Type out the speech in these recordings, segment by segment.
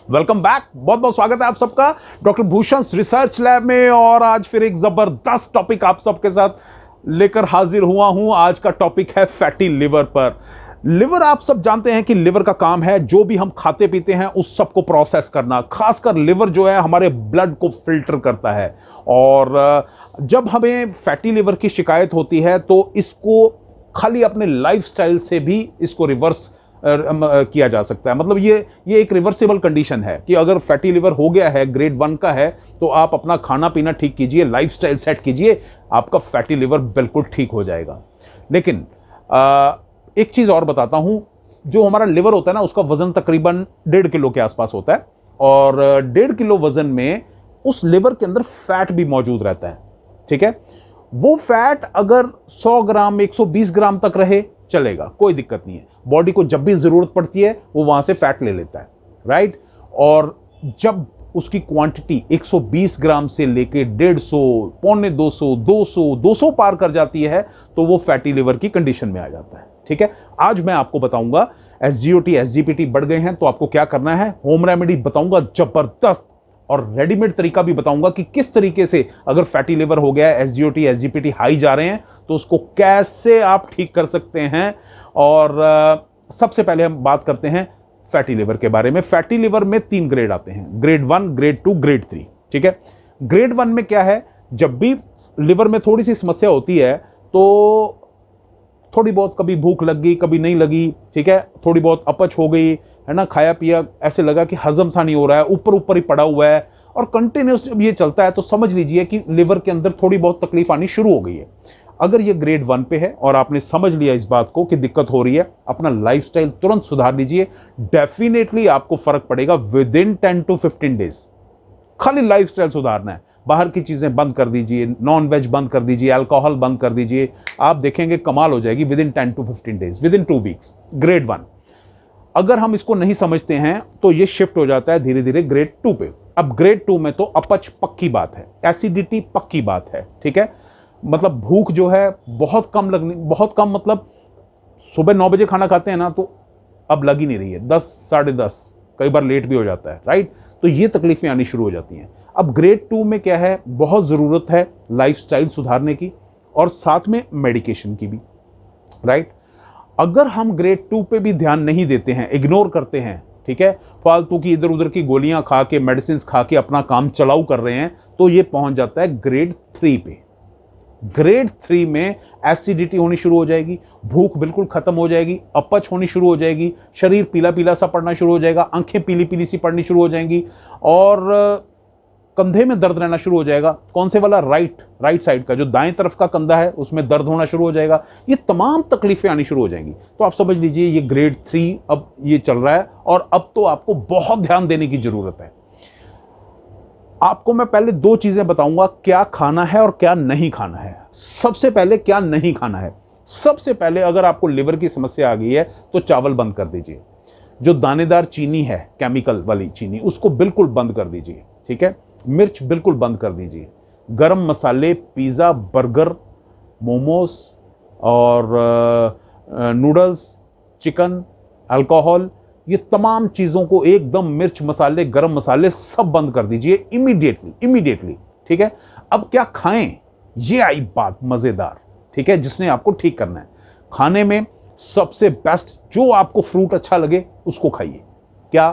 Welcome back, बहुत बहुत स्वागत है आप सबका डॉक्टर भूषण रिसर्च लैब में। और आज फिर एक जबरदस्त टॉपिक आप सबके साथ लेकर हाजिर हुआ हूं। आज का टॉपिक है फैटी लिवर पर। लिवर, आप सब जानते हैं कि लिवर का काम है जो भी हम खाते पीते हैं उस सब को प्रोसेस करना। खासकर लिवर जो है हमारे ब्लड को फिल्टर करता है। और जब हमें फैटी लिवर की शिकायत होती है तो इसको खाली अपने लाइफस्टाइल से भी इसको रिवर्स किया जा सकता है। मतलब ये एक रिवर्सिबल कंडीशन है कि अगर फैटी लिवर हो गया है, ग्रेड 1 का है, तो आप अपना खाना पीना ठीक कीजिए, लाइफस्टाइल सेट कीजिए, आपका फैटी लिवर बिल्कुल ठीक हो जाएगा। लेकिन एक चीज और बताता हूं, जो हमारा लिवर होता है ना, उसका वजन तकरीबन 1.5 किलो के आसपास होता है। और 1.5 किलो वजन में उस लिवर के अंदर फैट भी मौजूद रहता है। ठीक है, वो फैट अगर 100 ग्राम 120 ग्राम तक रहे चलेगा, कोई दिक्कत नहीं है। बॉडी को जब भी जरूरत पड़ती है वो वहां से फैट ले लेता है, राइट। और जब उसकी क्वांटिटी 120 ग्राम से लेके 150, पौने 200, 200 पार कर जाती है तो वो फैटी लिवर की कंडीशन में आ जाता है। ठीक है, आज मैं आपको बताऊंगा एसजीओटी एसजीपीटी बढ़ गए हैं तो आपको क्या करना है। होम रेमेडी बताऊंगा जबरदस्त, और रेडीमेड तरीका भी बताऊंगा कि किस तरीके से अगर फैटी लिवर हो गया है, एसजीओटी एसजीपीटी हाई जा रहे हैं, तो उसको कैसे आप ठीक कर सकते हैं। और सबसे पहले हम बात करते हैं फैटी लिवर के बारे में। फैटी लिवर में 3 ग्रेड आते हैं, ग्रेड 1, ग्रेड 2, ग्रेड 3। ठीक है, ग्रेड 1 में क्या है, जब भी लिवर में थोड़ी सी समस्या होती है तो थोड़ी बहुत कभी भूख लग गई, कभी नहीं लगी, ठीक है, थोड़ी बहुत अपच हो गई है ना, खाया पिया ऐसे लगा कि हजम सा नहीं हो रहा है, ऊपर ऊपर ही पड़ा हुआ है, और कंटिन्यूस जब ये चलता है तो समझ लीजिए कि लिवर के अंदर थोड़ी बहुत तकलीफ आनी शुरू हो गई है। अगर ये ग्रेड 1 पे है और आपने समझ लिया इस बात को कि दिक्कत हो रही है, अपना लाइफस्टाइल तुरंत सुधार लीजिए, डेफिनेटली आपको फर्क पड़ेगा विद इन 10 to 15 डेज। खाली लाइफस्टाइल सुधारना है, बाहर की चीजें बंद कर दीजिए, नॉन वेज बंद कर दीजिए, अल्कोहल बंद कर दीजिए, आप देखेंगे कमाल हो जाएगी with in 10 to 15 days, with in 2 weeks. Grade 1 अगर हम इसको नहीं समझते हैं तो ये शिफ्ट हो जाता है धीरे धीरे ग्रेड 2 पे। अब ग्रेड 2 में तो अपच पक्की बात है, एसिडिटी पक्की बात है। ठीक है, मतलब भूख जो है बहुत कम लगनी, बहुत कम, मतलब सुबह 9 बजे खाना खाते हैं ना तो अब लग ही नहीं रही है, 10, साढ़े 10, कई बार लेट भी हो जाता है, राइट। तो ये तकलीफें आनी शुरू हो जाती हैं। अब ग्रेड 2 में क्या है, बहुत जरूरत है लाइफस्टाइल सुधारने की और साथ में मेडिकेशन की भी, राइट। अगर हम ग्रेड 2 पे भी ध्यान नहीं देते हैं, इग्नोर करते हैं, ठीक है, फालतू की इधर उधर की गोलियां खा के, मेडिसिन खा के अपना काम चलाऊ कर रहे हैं, तो ये पहुंच जाता है ग्रेड 3 पे। ग्रेड 3 में एसिडिटी होनी शुरू हो जाएगी, भूख बिल्कुल खत्म हो जाएगी, अपच होनी शुरू हो जाएगी, शरीर पीला पीला सा पड़ना शुरू हो जाएगा, आंखें पीली पीली सी पड़नी शुरू हो जाएंगी, और कंधे में दर्द रहना शुरू हो जाएगा। कौन से वाला, राइट साइड का, जो दाएं तरफ का कंधा है उसमें दर्द होना शुरू हो जाएगा। ये तमाम तकलीफें आनी शुरू हो जाएंगी। तो आप समझ लीजिए ये ग्रेड 3 अब ये चल रहा है, और अब तो आपको बहुत ध्यान देने की जरूरत है। आपको मैं पहले 2 चीजें बताऊंगा, क्या खाना है और क्या नहीं खाना है। सबसे पहले क्या नहीं खाना है। सबसे पहले अगर आपको लिवर की समस्या आ गई है तो चावल बंद कर दीजिए। जो दानेदार चीनी है, केमिकल वाली चीनी, उसको बिल्कुल बंद कर दीजिए। ठीक है, मिर्च बिल्कुल बंद कर दीजिए। गरम मसाले, पिज़्ज़ा, बर्गर, मोमोज और नूडल्स, चिकन, अल्कोहल, ये तमाम चीज़ों को एकदम, मिर्च मसाले, गरम मसाले सब बंद कर दीजिए इमीडिएटली। ठीक है, अब क्या खाएं, ये आई बात मज़ेदार। ठीक है, जिसने आपको ठीक करना है। खाने में सबसे बेस्ट, जो आपको फ्रूट अच्छा लगे उसको खाइए। क्या,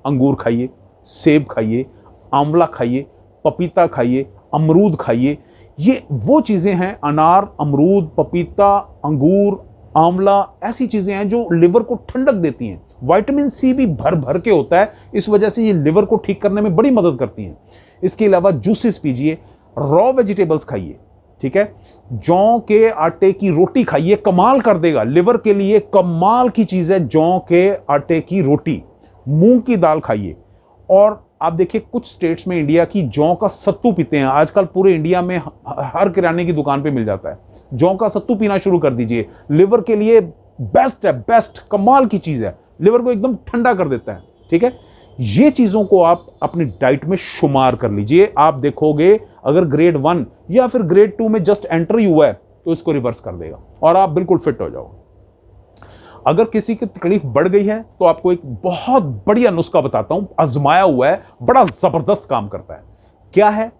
अंगूर खाइए, सेब खाइए, आंवला खाइए, पपीता खाइए, अमरूद खाइए। ये वो चीजें हैं, अनार, अमरूद, पपीता, अंगूर, आंवला, ऐसी चीजें हैं जो लिवर को ठंडक देती हैं। विटामिन सी भी भर भर के होता है, इस वजह से ये लिवर को ठीक करने में बड़ी मदद करती हैं। इसके अलावा जूसेस पीजिए, रॉ वेजिटेबल्स खाइए। ठीक है, जौ के आटे की रोटी खाइए, कमाल कर देगा लिवर के लिए, कमाल की चीज है जौ के आटे की रोटी। मूंग की दाल खाइए, और आप देखिए कुछ स्टेट्स में इंडिया की जौ का सत्तू पीते हैं। आजकल पूरे इंडिया में हर किराने की दुकान पे मिल जाता है। जौ का सत्तू पीना शुरू कर दीजिए, लिवर के लिए बेस्ट है, बेस्ट, कमाल की चीज है, लिवर को एकदम ठंडा कर देता है। ठीक है, ये चीजों को आप अपनी डाइट में शुमार कर लीजिए। आप देखोगे अगर ग्रेड 1 या फिर ग्रेड 2 में जस्ट एंटर ही हुआ है तो इसको रिवर्स कर देगा और आप बिल्कुल फिट हो जाओगे। अगर किसी की तकलीफ बढ़ गई है तो आपको एक बहुत बढ़िया नुस्खा बताता हूं, आजमाया हुआ है, बड़ा जबरदस्त काम करता है। क्या है?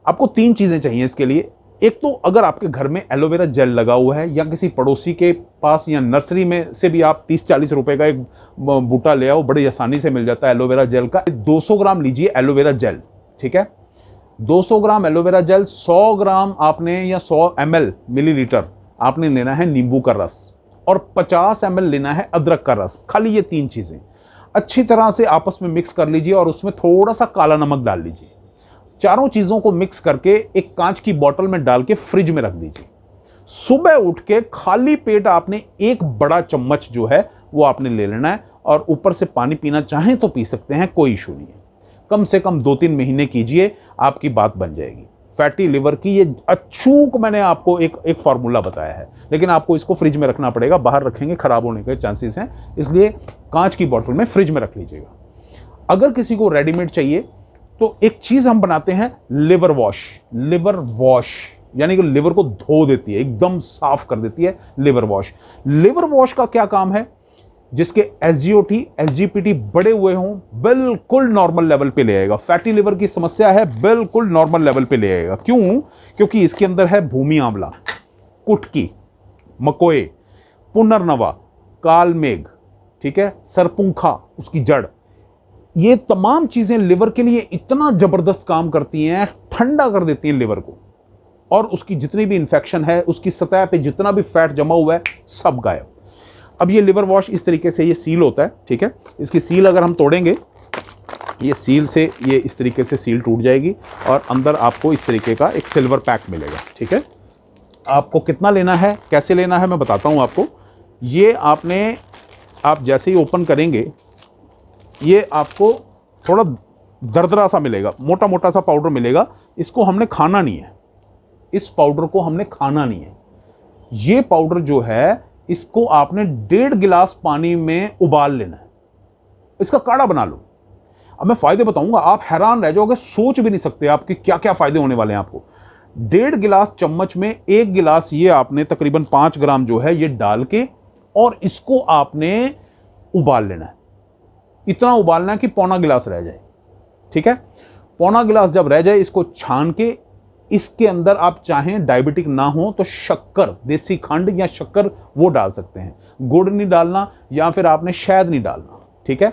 आपको 3 चीजें चाहिए इसके लिए। एक तो अगर आपके घर में एलोवेरा जेल लगा हुआ है या किसी पड़ोसी के पास या नर्सरी में से भी आप 30-40 रुपए का एक बूटा ले आओ, बड़ी आसानी से मिल जाता है एलोवेरा जेल का। 200 ग्राम लीजिए एलोवेरा जेल, ठीक है। 200 ग्राम एलोवेरा जेल, 100 ग्राम आपने या 100 ml मिलीलीटर आपने लेना है नींबू का रस, और 50 ml लेना है अदरक का रस। खाली ये 3 चीजें अच्छी तरह से आपस में मिक्स कर लीजिए और उसमें थोड़ा सा काला नमक डाल लीजिए। चारों चीजों को मिक्स करके एक कांच की बोतल में डाल के फ्रिज में रख दीजिए। सुबह उठ के खाली पेट आपने एक बड़ा चम्मच जो है वो आपने ले लेना है, और ऊपर से पानी पीना चाहें तो पी सकते हैं, कोई इशू नहीं है। कम से कम 2-3 महीने कीजिए, आपकी बात बन जाएगी। फैटी लिवर की ये अचूक मैंने आपको एक फार्मूला बताया है, लेकिन आपको इसको फ्रिज में रखना पड़ेगा। बाहर रखेंगे खराब होने के चांसेस हैं, इसलिए कांच की बोतल में फ्रिज में रख लीजिएगा। अगर किसी को रेडीमेड चाहिए तो एक चीज हम बनाते हैं, लिवर वॉश। लिवर वॉश यानी कि लिवर को धो देती है, एकदम साफ कर देती है लिवर वॉश। लिवर वॉश का क्या काम है? जिसके एसजीओटी एसजीपीटी बढ़े हुए हों, बिल्कुल नॉर्मल लेवल पे ले आएगा। फैटी लिवर की समस्या है, बिल्कुल नॉर्मल लेवल पे ले आएगा। क्यों? क्योंकि इसके अंदर है भूमि आंवला, कुटकी, मकोए, पुनर्नवा, कालमेघ, ठीक है, सरपुंखा उसकी जड़। ये तमाम चीजें लिवर के लिए इतना जबरदस्त काम करती हैं, ठंडा कर देती हैं लिवर को, और उसकी जितनी भी इंफेक्शन है, उसकी सतह पे जितना भी फैट जमा हुआ है, सब गायब। अब ये लिवर वॉश इस तरीके से ये सील होता है, ठीक है। इसकी सील अगर हम तोड़ेंगे, ये सील से ये इस तरीके से सील टूट जाएगी और अंदर आपको इस तरीके का एक सिल्वर पैक मिलेगा, ठीक है। आपको कितना लेना है, कैसे लेना है, मैं बताता हूं आपको। ये आप जैसे ही ओपन करेंगे, ये आपको थोड़ा दरदरा सा मिलेगा, मोटा मोटा सा पाउडर मिलेगा। इसको हमने खाना नहीं है, इस पाउडर को हमने खाना नहीं है। ये पाउडर जो है, इसको आपने 1.5 गिलास पानी में उबाल लेना है, इसका काढ़ा बना लो। अब मैं फायदे बताऊंगा, आप हैरान रह जाओगे, सोच भी नहीं सकते आपके क्या क्या फायदे होने वाले हैं आपको। 1.5 गिलास चम्मच में 1 गिलास ये आपने तकरीबन 5 ग्राम जो है ये डाल के, और इसको आपने उबाल लेना है। इतना उबालना है कि पौना गिलास रह जाए, ठीक है। पौना गिलास जब रह जाए, इसको छान के इसके अंदर आप चाहें डायबिटिक ना हो तो शक्कर, देसी खंड या शक्कर वो डाल सकते हैं। गुड़ नहीं डालना, या फिर आपने शहद नहीं डालना, ठीक है।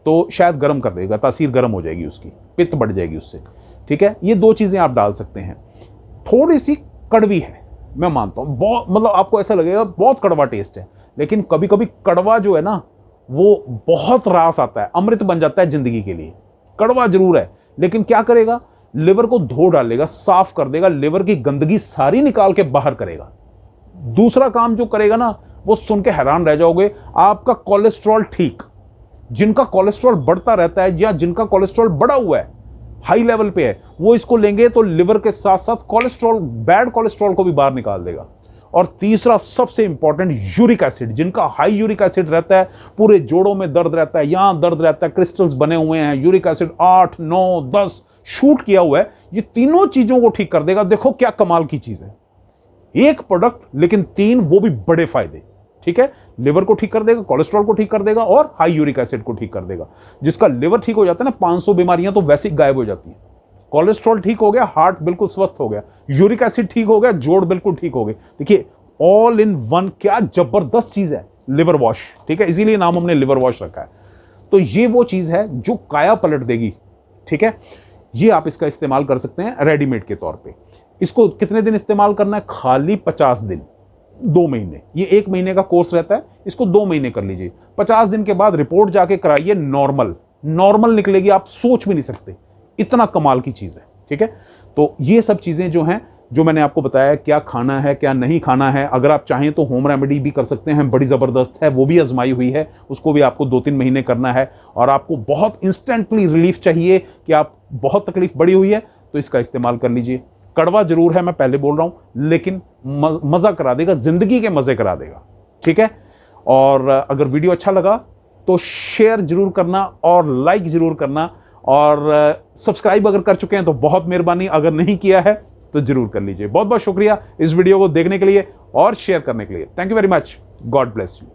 तो शहद गर्म कर देगा, तासीर गर्म हो जाएगी उसकी, पित्त बढ़ जाएगी उससे, ठीक है। ये 2 चीजें आप डाल सकते हैं। थोड़ी सी कड़वी है, मैं मानता हूं, बहुत, मतलब आपको ऐसा लगेगा बहुत कड़वा टेस्ट है, लेकिन कभी कभी कड़वा जो है ना, वो बहुत रास आता है, अमृत बन जाता है जिंदगी के लिए। कड़वा जरूर है, लेकिन क्या करेगा, लिवर को धो डालेगा, साफ कर देगा, लिवर की गंदगी सारी निकाल के बाहर करेगा। दूसरा काम जो करेगा ना, वो सुन के हैरान रह जाओगे, आपका कोलेस्ट्रॉल ठीक, जिनका कोलेस्ट्रॉल बढ़ता रहता है या जिनका कोलेस्ट्रॉल बढ़ा हुआ है, हाई लेवल पे है, वो इसको लेंगे तो लिवर के साथ साथ कोलेस्ट्रॉल, बैड कोलेस्ट्रॉल को भी बाहर निकाल देगा। और तीसरा सबसे इंपॉर्टेंट, यूरिक एसिड, जिनका हाई यूरिक एसिड रहता है, पूरे जोड़ों में दर्द रहता है, यहां दर्द रहता है, क्रिस्टल्स बने हुए हैं, यूरिक एसिड 8, 9, 10 शूट किया हुआ है, ये तीनों चीजों को ठीक कर देगा। देखो क्या कमाल की चीज है, एक प्रोडक्ट लेकिन 3, वो भी बड़े फायदे, ठीक है। लिवर को ठीक कर देगा, कोलेस्ट्रॉल को ठीक कर देगा, और हाई यूरिक एसिड को ठीक कर देगा। जिसका लिवर ठीक हो जाता है ना, 500 बीमारियां तो वैसे ही गायब हो जाती हैं। कोलेस्ट्रॉल ठीक हो गया, हार्ट बिल्कुल स्वस्थ हो गया, यूरिक एसिड ठीक हो गया, जोड़ बिल्कुल ठीक हो गए। देखिए, ऑल इन वन, क्या जबरदस्त चीज है लिवर वॉश, ठीक है। इसीलिए नाम हमने लिवर वॉश रखा है। तो ये वो चीज है जो काया पलट देगी, ठीक है। ये आप इसका इस्तेमाल कर सकते हैं रेडीमेड के तौर पे। इसको कितने दिन इस्तेमाल करना है? खाली 50 दिन, 2 महीने। ये 1 महीने का कोर्स रहता है, इसको 2 महीने कर लीजिए। 50 दिन के बाद रिपोर्ट जाके कराइए, नॉर्मल निकलेगी, आप सोच भी नहीं सकते, इतना कमाल की चीज है, ठीक है। तो ये सब चीजें जो हैं, जो मैंने आपको बताया, क्या खाना है क्या नहीं खाना है, अगर आप चाहें तो होम रेमेडी भी कर सकते हैं, बड़ी जबरदस्त है, वो भी आजमाई हुई है, उसको भी आपको 2-3 महीने करना है। और आपको बहुत इंस्टेंटली रिलीफ चाहिए कि आप बहुत तकलीफ बढ़ी हुई है, तो इसका इस्तेमाल कर लीजिए। कड़वा जरूर है, मैं पहले बोल रहा हूं, लेकिन मजा करा देगा, जिंदगी के मजे करा देगा, ठीक है। और अगर वीडियो अच्छा लगा तो शेयर जरूर करना और लाइक जरूर करना, और सब्सक्राइब अगर कर चुके हैं तो बहुत मेहरबानी, अगर नहीं किया है तो जरूर कर लीजिए। बहुत बहुत शुक्रिया इस वीडियो को देखने के लिए और शेयर करने के लिए। Thank you very much. God bless you.